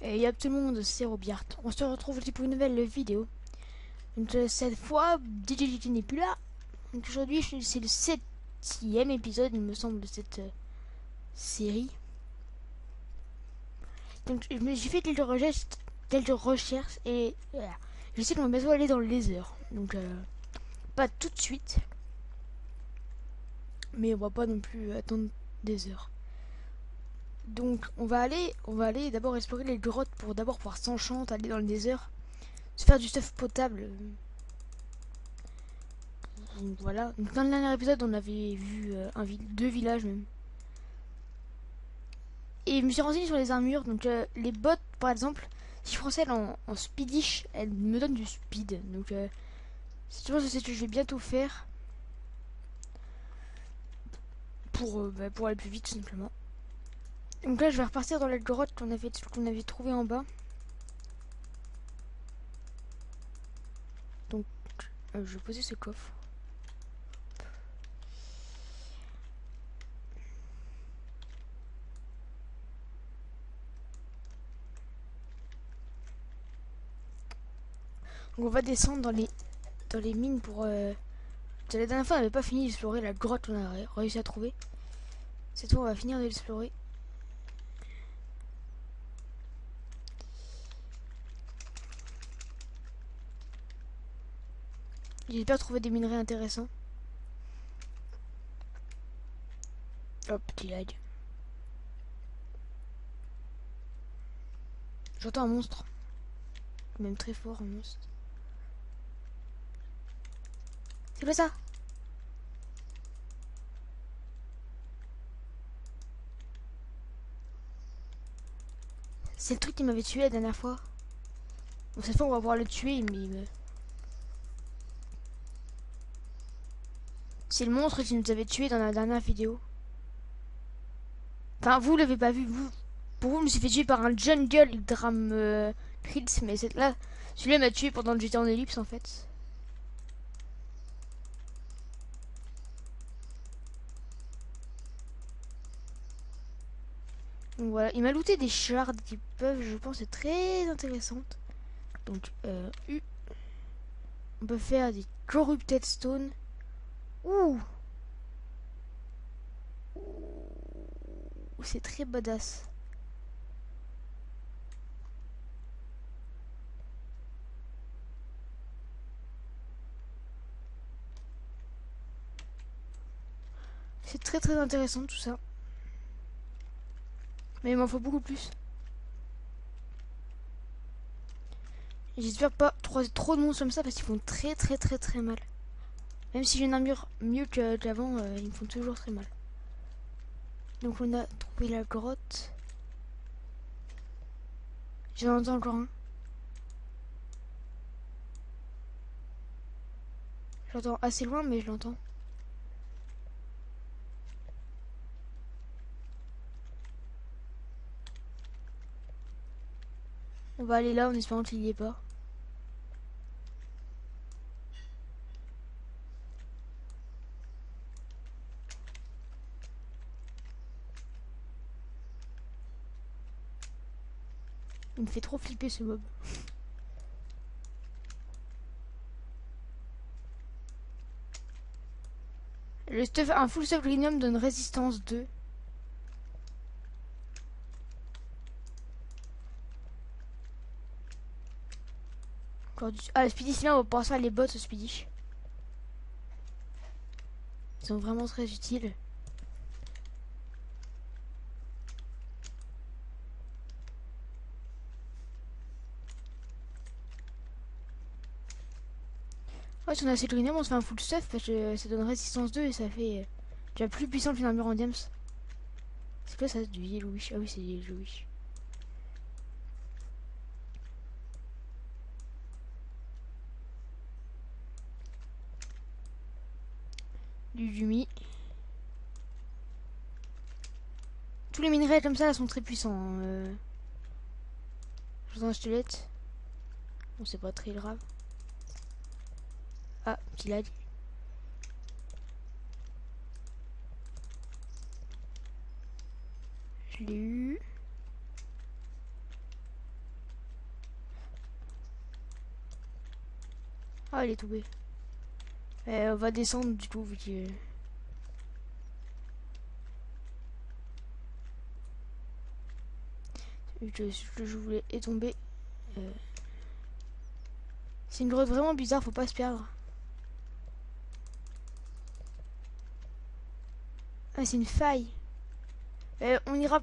Et y'a tout le monde, c'est Robiart. On se retrouve aussi pour une nouvelle vidéo. Donc, cette fois, DJ n'est plus là. Donc aujourd'hui, c'est le 7e épisode, il me semble, de cette série. Donc j'ai fait quelques recherches et voilà. Je sais qu'on va bientôt aller dans les heures. Donc pas tout de suite. Mais on va pas non plus attendre des heures. Donc on va aller d'abord explorer les grottes pour d'abord pouvoir s'enchanter, aller dans le désert, se faire du stuff potable. Donc voilà. Donc dans le dernier épisode, on avait vu deux villages même. Et je me suis renseigné sur les armures. Donc les bottes, par exemple, si je prends celle en speedish, elle me donne du speed. Donc je pense que c'est ce que je vais bientôt faire pour aller plus vite tout simplement. Donc là, je vais repartir dans la grotte qu'on avait trouvée en bas. Donc je vais poser ce coffre. Donc on va descendre dans les mines pour... La dernière fois, on n'avait pas fini d'explorer la grotte qu'on a réussi à trouver. Cette fois, on va finir de l'explorer. J'espère trouver des minerais intéressants. Hop, petit lag. J'entends un monstre. Même très fort, un monstre. C'est quoi ça? C'est le truc qui m'avait tué la dernière fois. Bon, cette fois, on va pouvoir le tuer, mais... C'est le monstre qui nous avait tué dans la dernière vidéo. Enfin, vous l'avez pas vu, vous. Pour vous, je me suis fait tuer par un jungle dram crits, mais là, celui-là m'a tué pendant que j'étais en ellipse en fait. Donc voilà, il m'a looté des shards qui peuvent, je pense, être très intéressantes. Donc, on peut faire des corrupted stone. Ouh, c'est très badass. C'est très très intéressant tout ça. Mais il m'en faut beaucoup plus. J'espère pas trop de monstres comme ça parce qu'ils font très très très très mal. Même si j'ai une armure mieux qu'avant, ils me font toujours très mal. Donc on a trouvé la grotte. J'en entends encore un. J'entends assez loin mais je l'entends. On va aller là en espérant qu'il y ait pas. Il me fait trop flipper ce mob. Un full stuff greenum donne résistance 2. Ah, le speedy, là on va pouvoir faire les bots au speedy. Ils sont vraiment très utiles. Ouais, si on a assez de greenum, on se fait un full stuff parce que ça donne résistance 2 et ça fait déjà plus puissant qu'une armure en diams. C'est quoi ça, du yellowish? Ah oui, c'est yellowish. Du Yumi. Tous les minerais comme ça là, sont très puissants. J'entends un squelette. Bon, c'est pas très grave. Ah, petit lag. Je l'ai eu. Ah, il est tombé. On va descendre du coup, vu que... je voulais est tombé. C'est une grotte vraiment bizarre, faut pas se perdre. Ah, c'est une faille. On ira...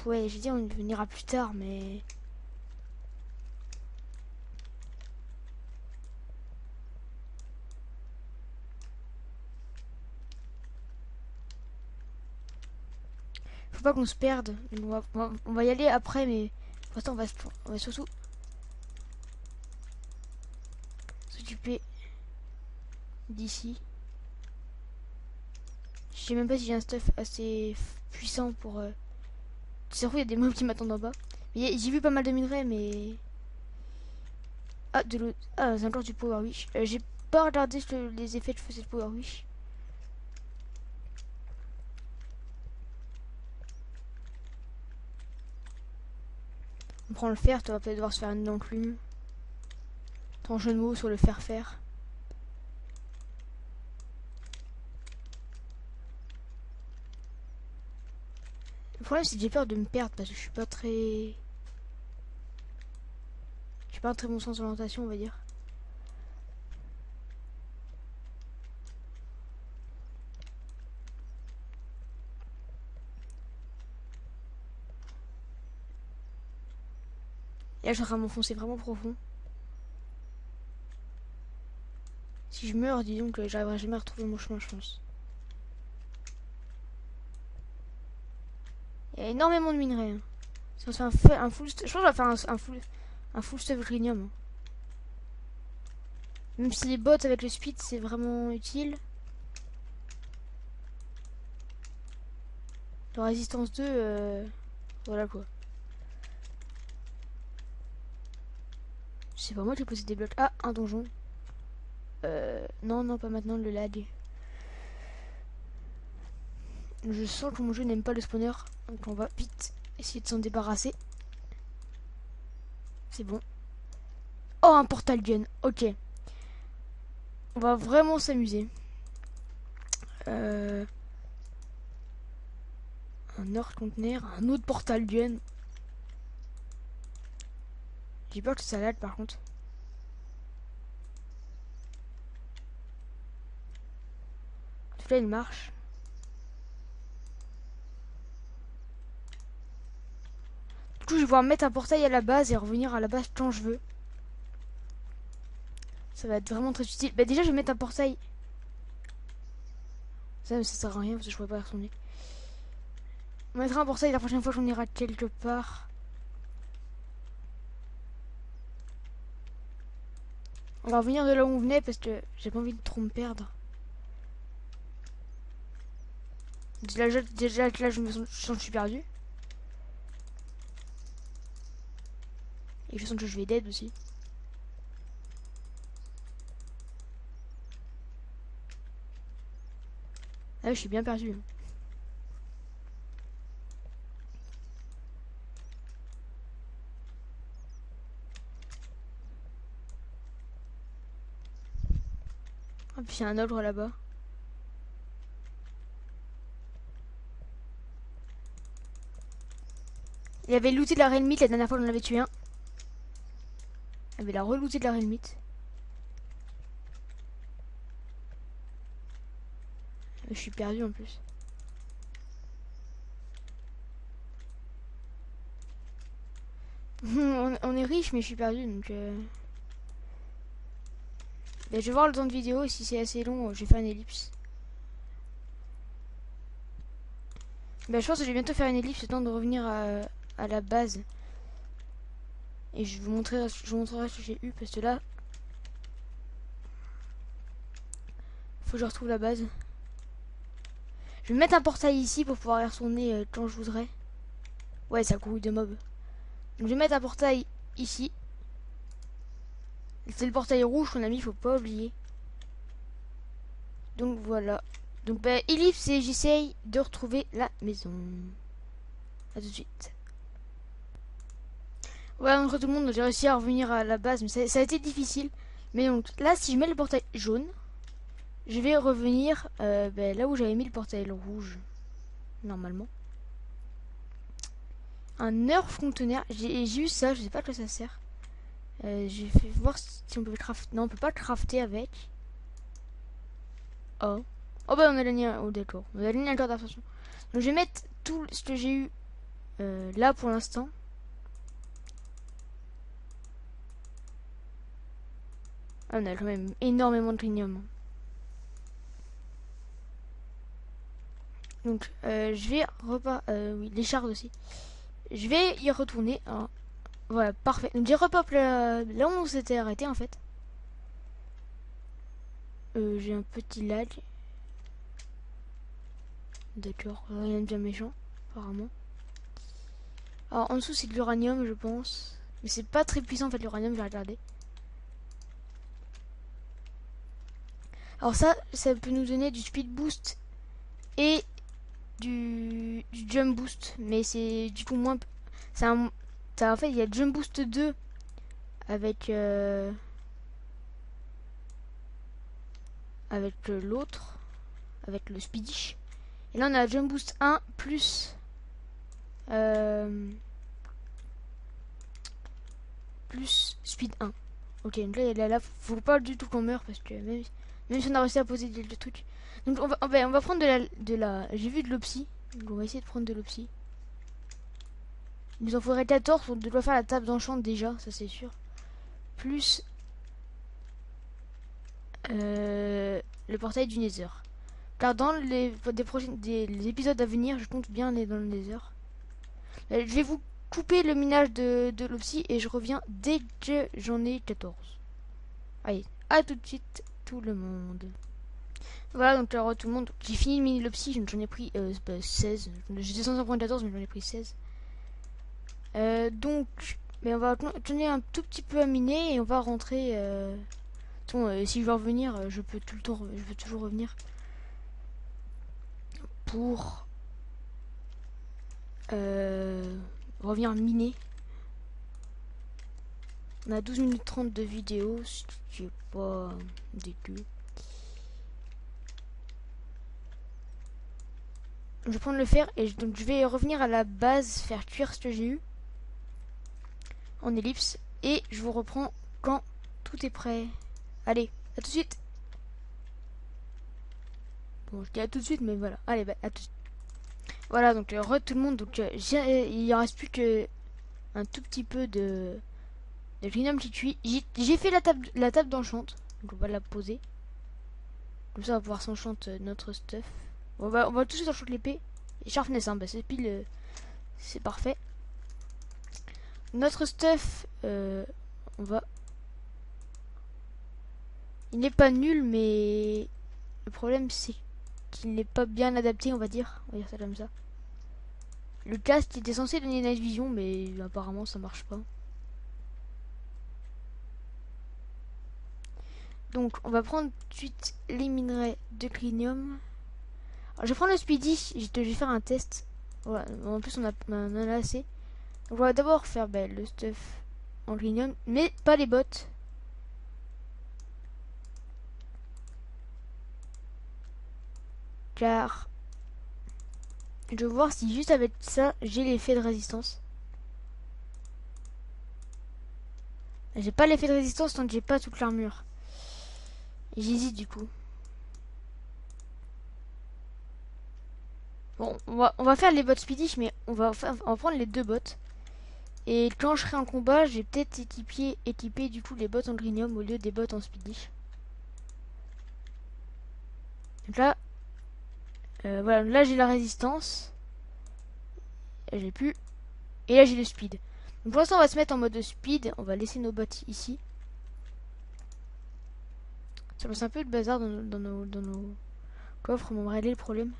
ouais, je dis on ira plus tard, mais... Faut pas qu'on se perde. On va y aller après, mais... Pour l'instant, on va surtout s'occuper d'ici. Je sais même pas si j'ai un stuff assez puissant pour... Ça se trouve, il y a des mobs qui m'attendent en bas. J'ai vu pas mal de minerais, mais... Ah, de l'autre... Ah, c'est encore du Power Wish. J'ai pas regardé les effets de feu de Power Wish. On prend le fer, tu vas peut-être devoir se faire une enclume. Ton jeu de mots sur le faire. Le problème, c'est que j'ai peur de me perdre parce que je suis pas très... J'ai pas un très bon sens d'orientation, on va dire. Et là, je suis en train de m'enfoncer vraiment profond. Si je meurs, disons que j'arriverai jamais à retrouver mon chemin, je pense. Il y a énormément de minerais. Hein. Si on se fait un full... Je pense qu'on va faire un full stuff uranium. Hein. Même si les bots avec le speed, c'est vraiment utile. De résistance 2, voilà quoi. C'est pas moi qui ai posé des blocs. Ah, un donjon. Non, pas maintenant, le lag. Je sens que mon jeu n'aime pas le spawner. Donc on va vite essayer de s'en débarrasser. C'est bon. Oh, un portal gun. Ok. On va vraiment s'amuser. Un Earth Container. Un autre portal gun. J'ai peur que ça lag par contre. Tout là, il marche. Du coup, je vais pouvoir mettre un portail à la base et revenir à la base quand je veux. Ça va être vraiment très utile. Bah déjà, je vais mettre un portail. Ça sert à rien parce que je pourrais pas y retourner. On mettra un portail la prochaine fois qu'on ira quelque part. On va revenir de là où on venait parce que j'ai pas envie de trop me perdre. Déjà que là, je sens que je suis perdu. Et je sens que je vais dead aussi. Ah, je suis bien perdu. Ah, puis il y a un ogre là-bas. Il y avait looté de la Realmite la dernière fois qu'on en avait tué un. Il y avait la relooté de la Realmite. Je suis perdu en plus. On est riche mais je suis perdu donc... Ben, je vais voir le temps de vidéo et si c'est assez long, je vais faire une ellipse. Ben, je pense que je vais bientôt faire une ellipse, le temps de revenir à la base. Et je vous montrerai ce que j'ai eu parce que là... Faut que je retrouve la base. Je vais mettre un portail ici pour pouvoir y retourner quand je voudrais. Ouais, ça couille de mobs. Donc je vais mettre un portail ici. C'est le portail rouge qu'on a mis, faut pas oublier. Donc voilà. Donc bah, ellipse et j'essaye de retrouver la maison. A tout de suite. Ouais, entre tout le monde, j'ai réussi à revenir à la base, mais ça a été difficile. Mais donc là, si je mets le portail jaune, je vais revenir là où j'avais mis le portail rouge, normalement. Un nerf conteneur, j'ai eu ça, je sais pas à quoi ça sert. J'ai fait voir si on peut le crafter. Non, on peut pas le crafter avec. Oh. Oh bah on a gagné un. Oh d'accord. On a gagné un cœur d'absorption. Donc je vais mettre tout ce que j'ai eu là pour l'instant. Ah, on a quand même énormément de crinium. Donc je vais oui, les shards aussi. Je vais y retourner. Alors, voilà, parfait. Donc j'ai repop là où on s'était arrêté en fait. J'ai un petit lag. D'accord, rien de bien méchant, apparemment. Alors en dessous c'est de l'uranium je pense. Mais c'est pas très puissant en fait l'uranium, j'ai regardé. Alors ça peut nous donner du speed boost et du jump boost. Mais c'est du coup moins... En fait il y a jump boost 2 avec... avec l'autre. Avec le speedish. Et là on a jump boost 1 plus... plus speed 1. Ok, donc là, faut pas du tout qu'on meure parce que même si on a réussi à poser le truc. Donc on va prendre de la j'ai vu de l'opsie. Donc on va essayer de prendre de l'opsie. Il nous en faudrait 14, on doit faire la table d'enchant déjà, ça c'est sûr. Plus le portail du Nether. Car dans les épisodes à venir, je compte bien aller dans le Nether. Je vais vous couper le minage de l'opsie et je reviens dès que j'en ai 14. Allez, à tout de suite tout le monde. Voilà, donc alors tout le monde, j'ai fini le mini l'opsie, j'en ai pris 16. J'étais censé en prendre 14 mais j'en ai pris 16. Donc, mais on va continuer un tout petit peu à miner et on va rentrer. Si je veux revenir, je peux tout le temps, je peux toujours revenir pour revenir miner. On a 12 minutes 30 de vidéo, ce qui est pas dégueu. Je vais prendre le fer et donc je vais revenir à la base, faire cuire ce que j'ai eu en ellipse et je vous reprends quand tout est prêt. Allez, à tout de suite. Bon, je dis à tout de suite, mais voilà. Allez, à tout de suite. Voilà, donc tout le monde. Donc il en reste plus que un tout petit peu de crinium qui cuit. J'ai fait la table d'enchant, donc on va la poser. Comme ça, on va pouvoir s'enchanter notre stuff. On va tout de suite enchanter l'épée. Et sharpness, hein, bah, c'est pile, c'est parfait. Notre stuff, on va. Il n'est pas nul, mais le problème c'est qu'il n'est pas bien adapté, on va dire. On va dire ça comme ça. Le cast était censé donner night vision, mais apparemment ça marche pas. Donc on va prendre tout de suite les minerais de crinium. Alors, je vais prendre le speedy, je vais faire un test. Voilà, en plus on en a assez. Donc on va d'abord faire le stuff en crinium, mais pas les bottes. Car je veux voir si juste avec ça j'ai l'effet de résistance. J'ai pas l'effet de résistance tant que j'ai pas toute l'armure. J'hésite du coup. Bon, on va faire les bottes speedy, mais on va prendre les deux bottes. Et quand je serai en combat, je vais peut-être équiper du coup les bottes en crinium au lieu des bottes en speedy. Donc là, voilà, là j'ai la résistance. J'ai plus. Et là j'ai le speed. Donc pour l'instant on va se mettre en mode speed. On va laisser nos bottes ici. Ça passe un peu de bazar dans nos coffres, mais on va régler le problème.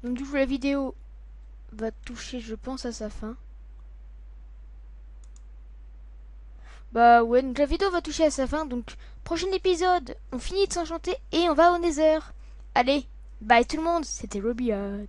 Donc du coup la vidéo va toucher, je pense, à sa fin. Bah ouais, donc la vidéo va toucher à sa fin. Donc prochain épisode, on finit de s'enchanter et on va au Nether. Allez, bye tout le monde, c'était Robiot.